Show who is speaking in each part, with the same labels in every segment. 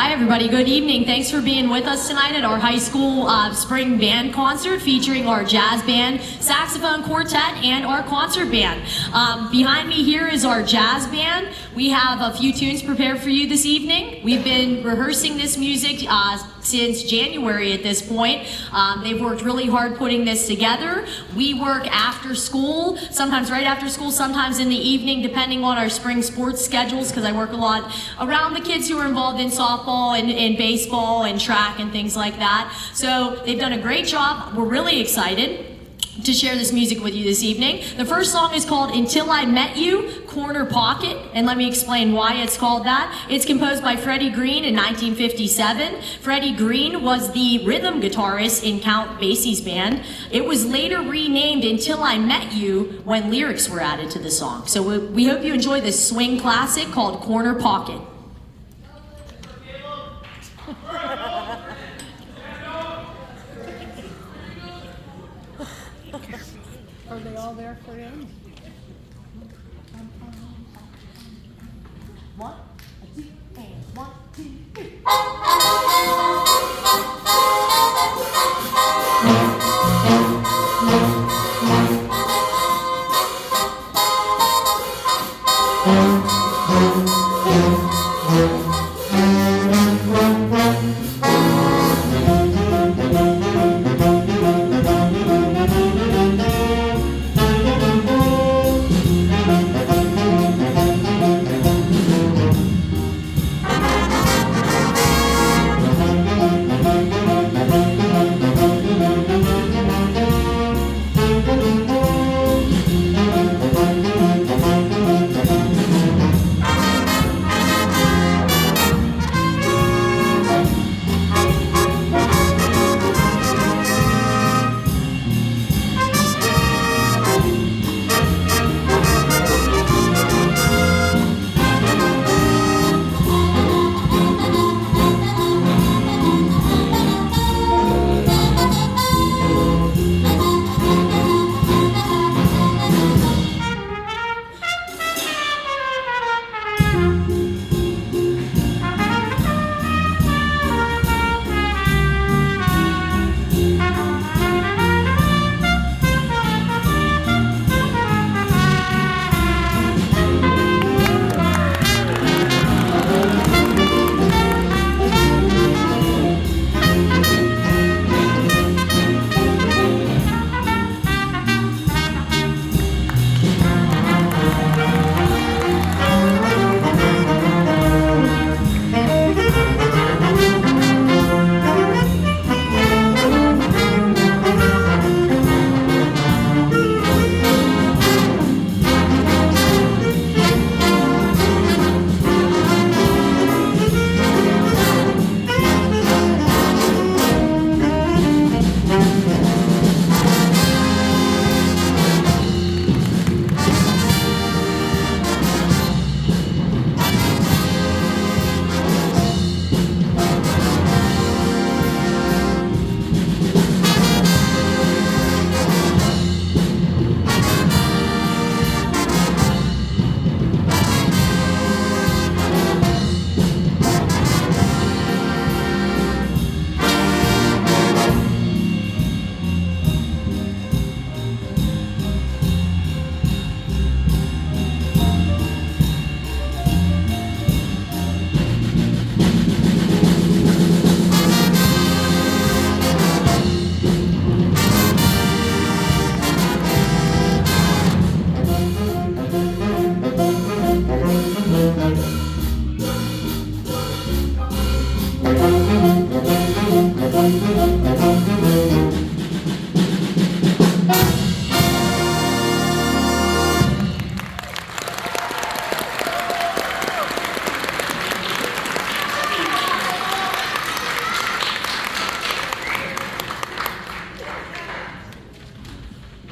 Speaker 1: Hi everybody, good evening. Thanks for being with us tonight at our high school spring band concert featuring our jazz band, saxophone quartet, and our concert band. Behind me here is our jazz band. We have a few tunes prepared for you this evening. We've been rehearsing this music since January at this point. They've worked really hard putting this together. We work after school, sometimes right after school, sometimes in the evening, depending on our spring sports schedules, because I work a lot around the kids who are involved in softball and baseball and track and things like that. So they've done a great job. We're really excited to share this music with you this evening. The first song is called Until I Met You, Corner Pocket, and let me explain why it's called that. It's composed by Freddie Green in 1957. Freddie Green was the rhythm guitarist in Count Basie's band. It was later renamed Until I Met You when lyrics were added to the song. So we hope you enjoy this swing classic called Corner Pocket.
Speaker 2: Are they all there for you?
Speaker 1: One, two, and 1, 2, 3.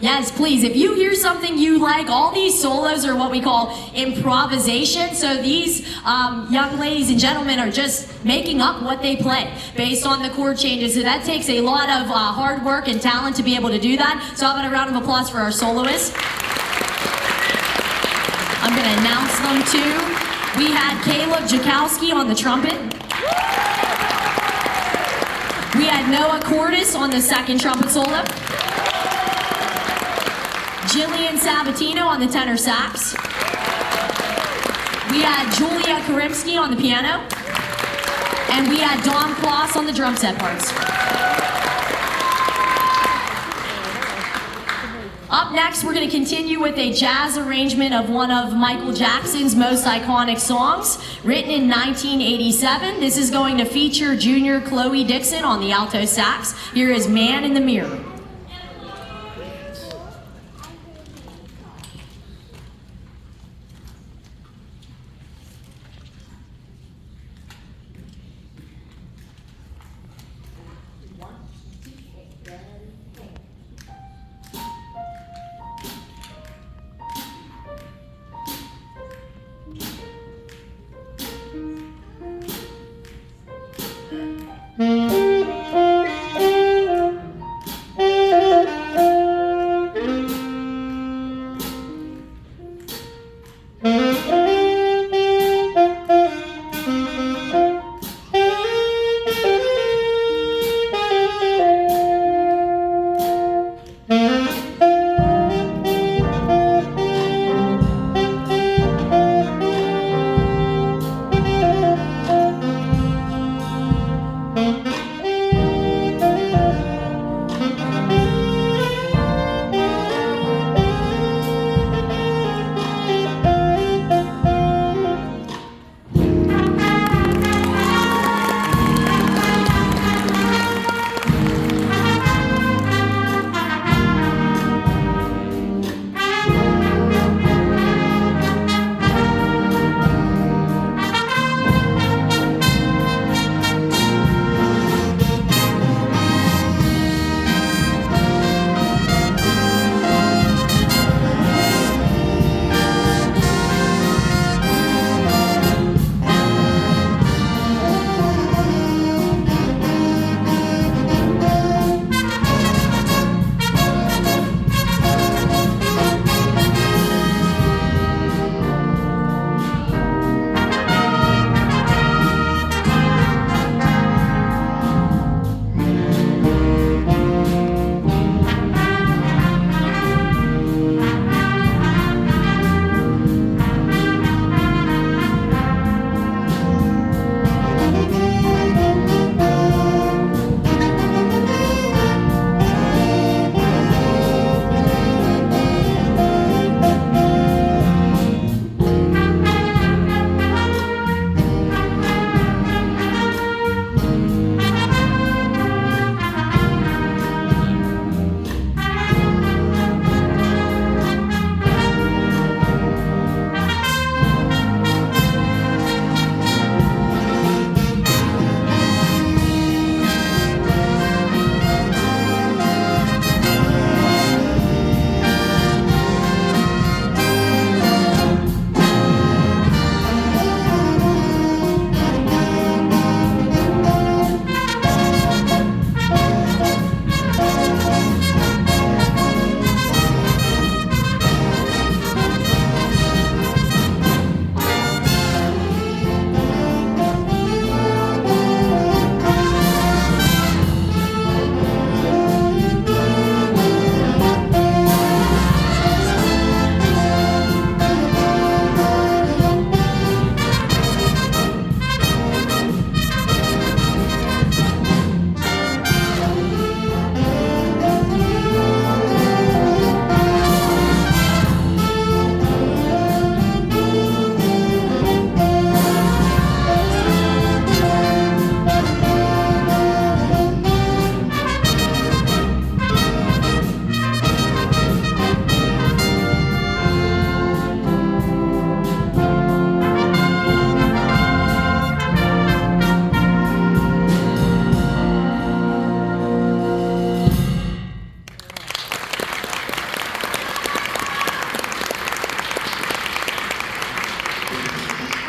Speaker 1: Yes, please, if you hear something you like, all these solos are what we call improvisation. So these young ladies and gentlemen are just making up what they play based on the chord changes. So that takes a lot of hard work and talent to be able to do that. So how about a round of applause for our soloists? I'm gonna announce them too. We had Caleb Jakowski on the trumpet. We had Noah Cordis on the second trumpet solo. Jillian Sabatino on the tenor sax. We had Julia Karimsky on the piano. And we had Dom Kloss on the drum set parts. Up next, we're going to continue with a jazz arrangement of one of Michael Jackson's most iconic songs, written in 1987. This is going to feature junior Chloe Dixon on the alto sax. Here is Man in the Mirror.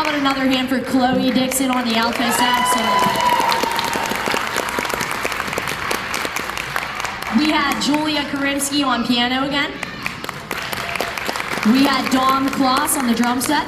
Speaker 1: How about another hand for Chloe Dixon on the alto sax? We had Julia Karimsky on piano again. We had Dom Kloss on the drum set.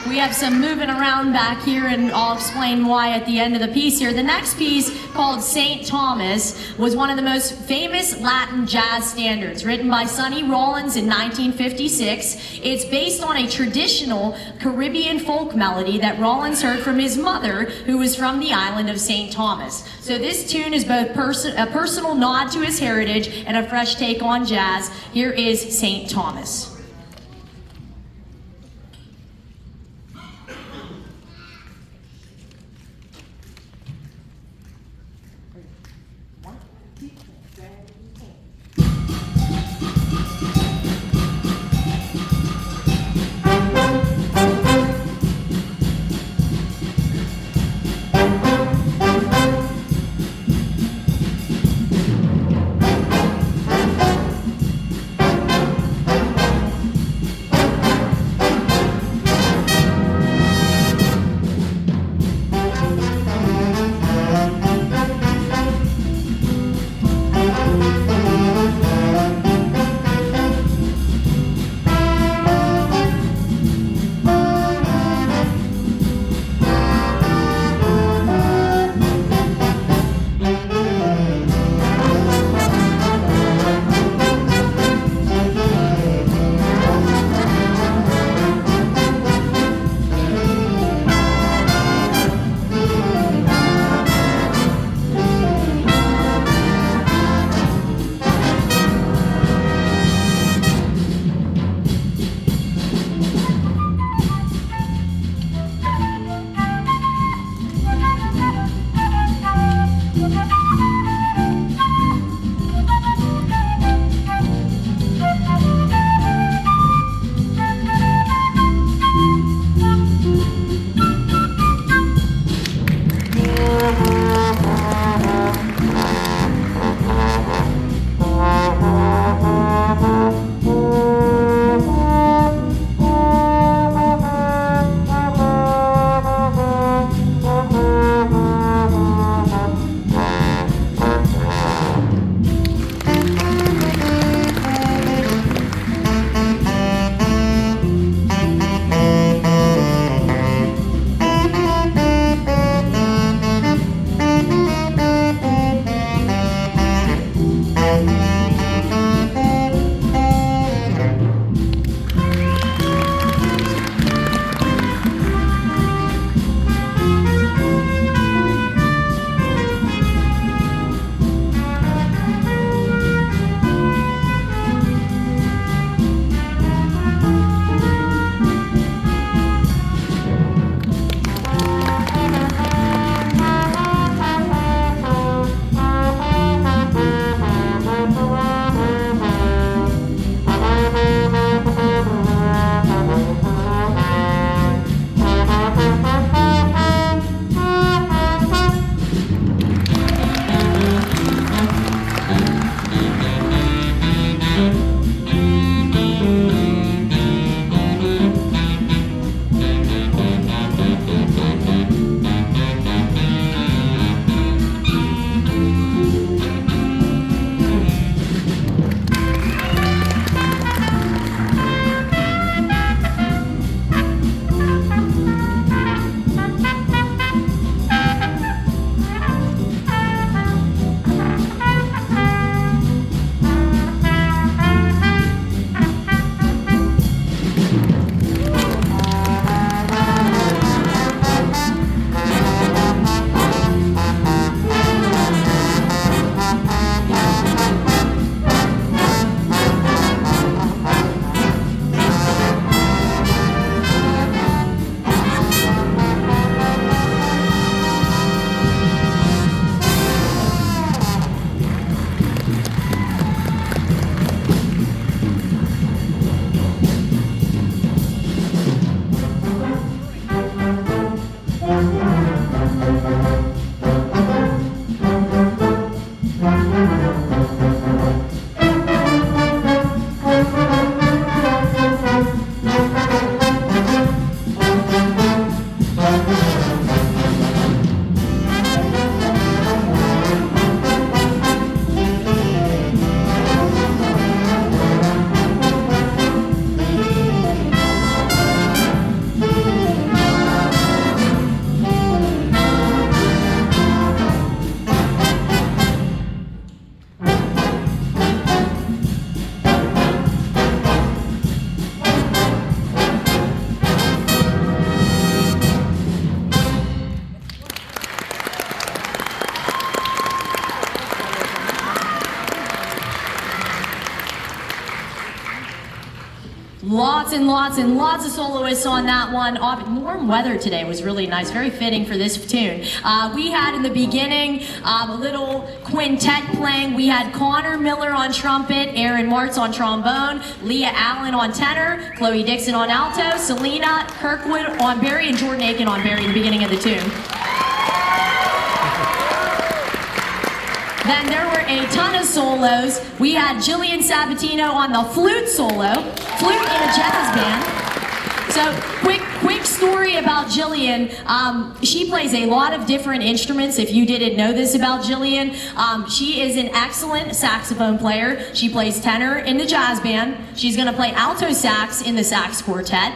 Speaker 1: We have some moving around back here, and I'll explain why at the end of the piece here. The next piece, called St. Thomas, was one of the most famous Latin jazz standards, written by Sonny Rollins in 1956. It's based on a traditional Caribbean folk melody that Rollins heard from his mother, who was from the island of St. Thomas. So this tune is both a personal nod to his heritage and a fresh take on jazz. Here is St. Thomas. Lots and lots and lots of soloists on that one. Warm weather today was really nice, very fitting for this tune. We had in the beginning a little quintet playing. We had Connor Miller on trumpet, Aaron Martz on trombone, Leah Allen on tenor, Chloe Dixon on alto, Selena Kirkwood on Barry, and Jordan Aiken on Barry in the beginning of the tune. Then there were a ton of solos. We had Jillian Sabatino on the flute solo, flute in a jazz band. So quick story about Jillian. She plays a lot of different instruments. If you didn't know this about Jillian, she is an excellent saxophone player. She plays tenor in the jazz band. She's going to play alto sax in the sax quartet.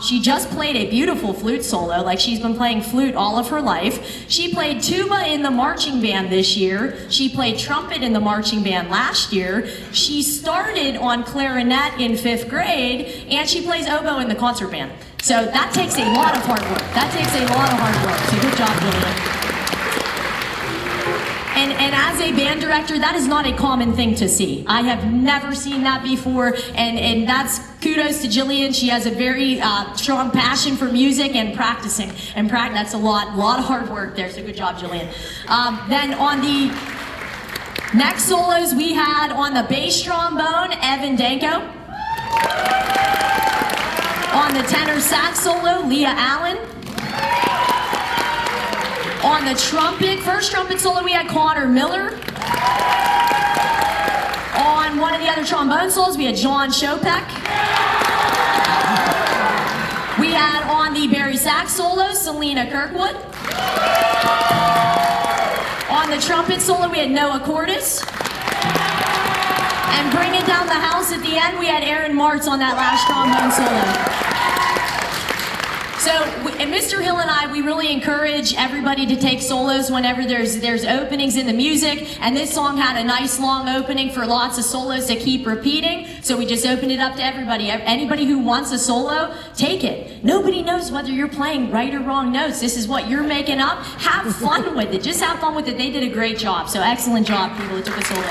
Speaker 1: She just played a beautiful flute solo, like she's been playing flute all of her life. She played tuba in the marching band this year. She played trumpet in the marching band last year. She started on clarinet in 5th grade, and she plays oboe in the concert band. So that takes a lot of hard work. So good job, Jillian. And as a band director, that is not a common thing to see. I have never seen that before, and that's kudos to Jillian. She has a very strong passion for music and practicing. And that's a lot of hard work there, so good job, Jillian. Then on the next solos, we had on the bass trombone, Evan Danko. On the tenor sax solo, Leah Allen. On the trumpet, first trumpet solo, we had Connor Miller. On one of the other trombone solos, we had John Chopek. We had on the Barry sax solo, Selena Kirkwood. On the trumpet solo, we had Noah Cordes. And bringing down the house at the end, we had Aaron Martz on that last trombone solo. So, and Mr. Hill and I, we really encourage everybody to take solos whenever there's openings in the music, and this song had a nice long opening for lots of solos to keep repeating, so we just opened it up to everybody. Anybody who wants a solo, take it. Nobody knows whether you're playing right or wrong notes. This is what you're making up. Have fun with it. Just have fun with it. They did a great job, so excellent job, people who took a solo.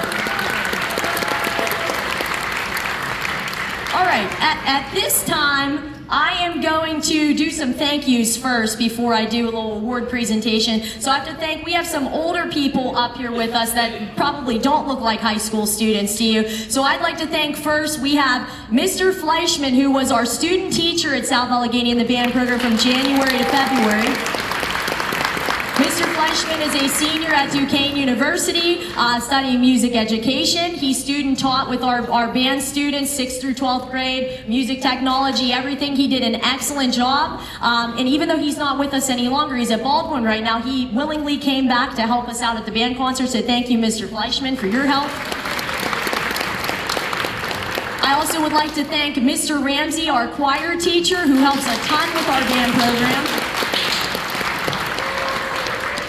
Speaker 1: All right, at this time, I am going to do some thank yous first before I do a little award presentation. So I have to thank, we have some older people up here with us that probably don't look like high school students to you. So I'd like to thank first, we have Mr. Fleischman, who was our student teacher at South Allegheny in the band program from January to February. Mr. Fleischman is a senior at Duquesne University studying music education. He student taught with our band students, 6th through 12th grade, music technology, everything. He did an excellent job. And even though he's not with us any longer, he's at Baldwin right now, he willingly came back to help us out at the band concert. So thank you, Mr. Fleischman, for your help. I also would like to thank Mr. Ramsey, our choir teacher, who helps a ton with our band program.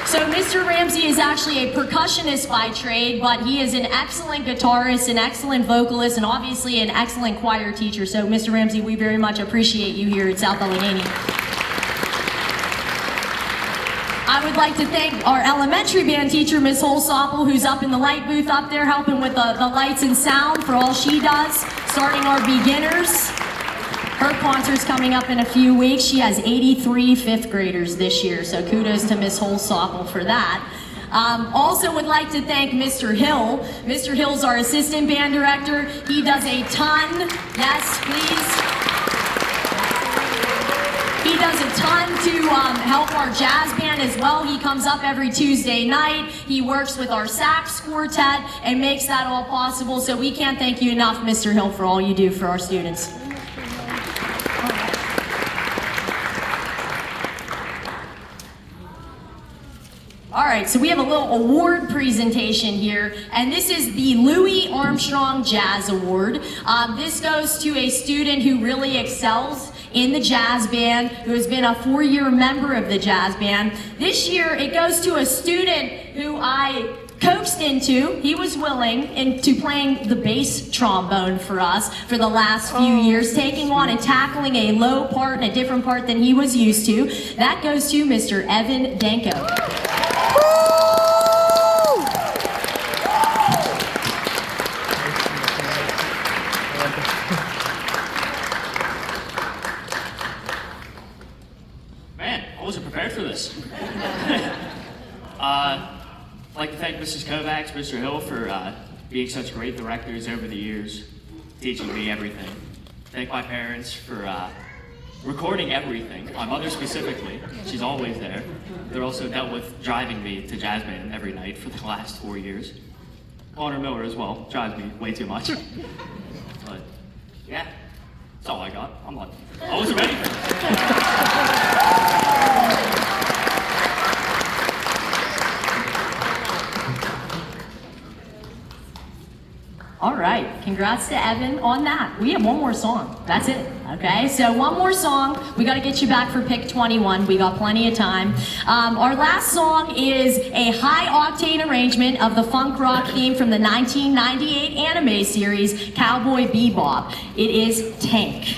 Speaker 1: So Mr. Ramsey is actually a percussionist by trade, but he is an excellent guitarist, an excellent vocalist, and obviously an excellent choir teacher. So Mr. Ramsey, we very much appreciate you here at South Allegheny. I would like to thank our elementary band teacher, Ms. Holsoppel, who's up in the light booth up there helping with the lights and sound for all she does, starting our beginners. Her concert's coming up in a few weeks. She has 83 5th graders this year, so kudos to Miss Holsoppel for that. Also would like to thank Mr. Hill. Mr. Hill's our assistant band director. He does a ton, yes, please. He does a ton to help our jazz band as well. He comes up every Tuesday night. He works with our sax quartet and makes that all possible, so we can't thank you enough, Mr. Hill, for all you do for our students. All right, so we have a little award presentation here, and this is the Louis Armstrong Jazz Award. This goes to a student who really excels in the jazz band, who has been a 4-year member of the jazz band. This year, it goes to a student who I coaxed into, he was willing, into playing the bass trombone for us for the last few years, taking on and tackling a low part and a different part than he was used to. That goes to Mr. Evan Danko.
Speaker 3: thanks Mr. Hill for being such great directors over the years, teaching me everything. Thank my parents for recording everything. My mother specifically, she's always there. They're also dealt with driving me to jazz band every night for the last 4 years. Connor Miller as well, drives me way too much. But yeah, that's all I got. I wasn't ready for this.
Speaker 1: All right, congrats to Evan on that. We have one more song, that's it, okay? So one more song, we gotta get you back for pick 21, we got plenty of time. Our last song is a high-octane arrangement of the funk rock theme from the 1998 anime series, Cowboy Bebop. It is Tank.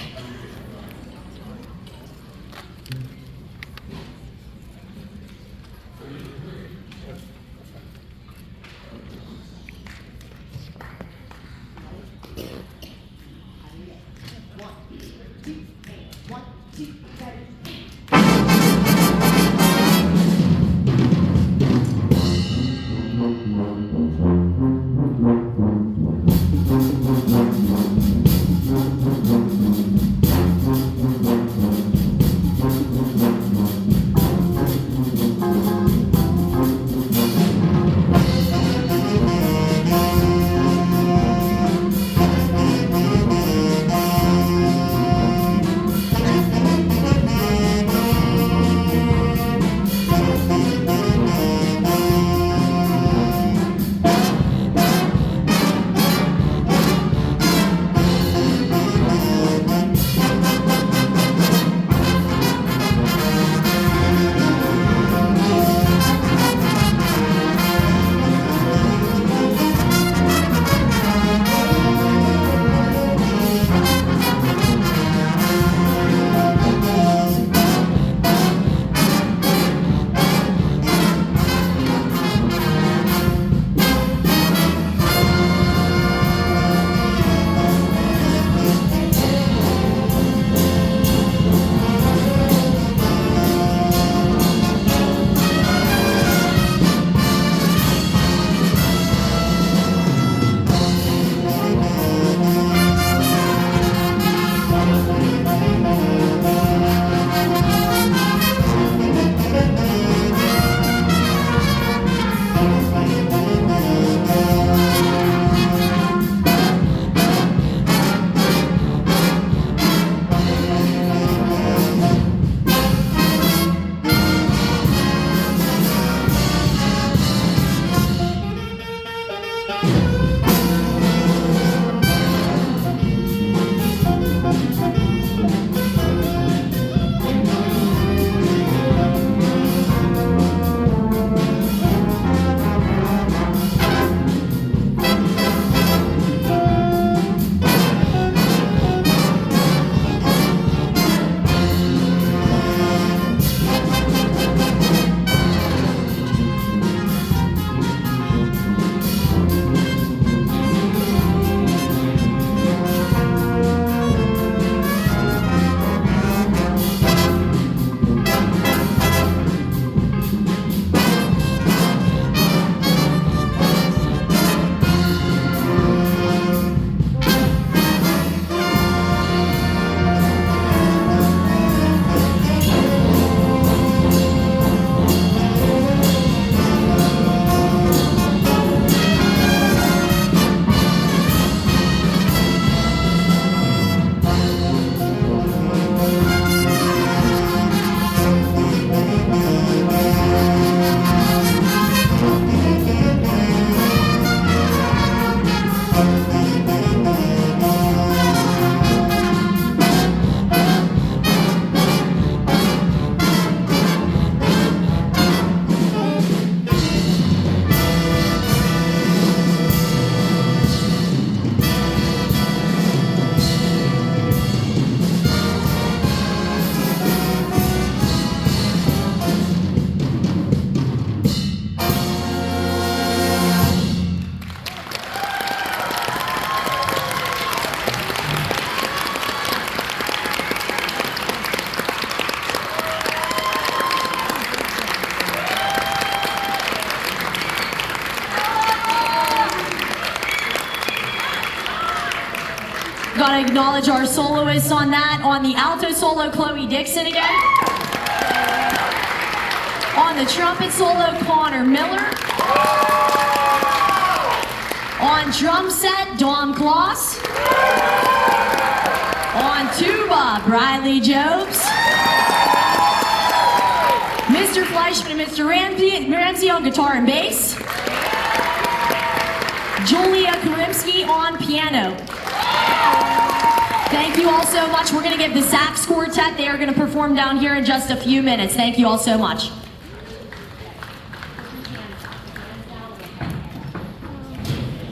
Speaker 1: acknowledge our soloists on that. On the alto solo, Chloe Dixon again. On the trumpet solo, Connor Miller. On drum set, Dom Kloss. On tuba, Briley Jobs. Mr. Fleischman and Mr. Ramsey on guitar and bass. Julia Karimsky on piano. Thank you all so much. We're going to give the sax quartet. They are going to perform down here in just a few minutes. Thank you all so much.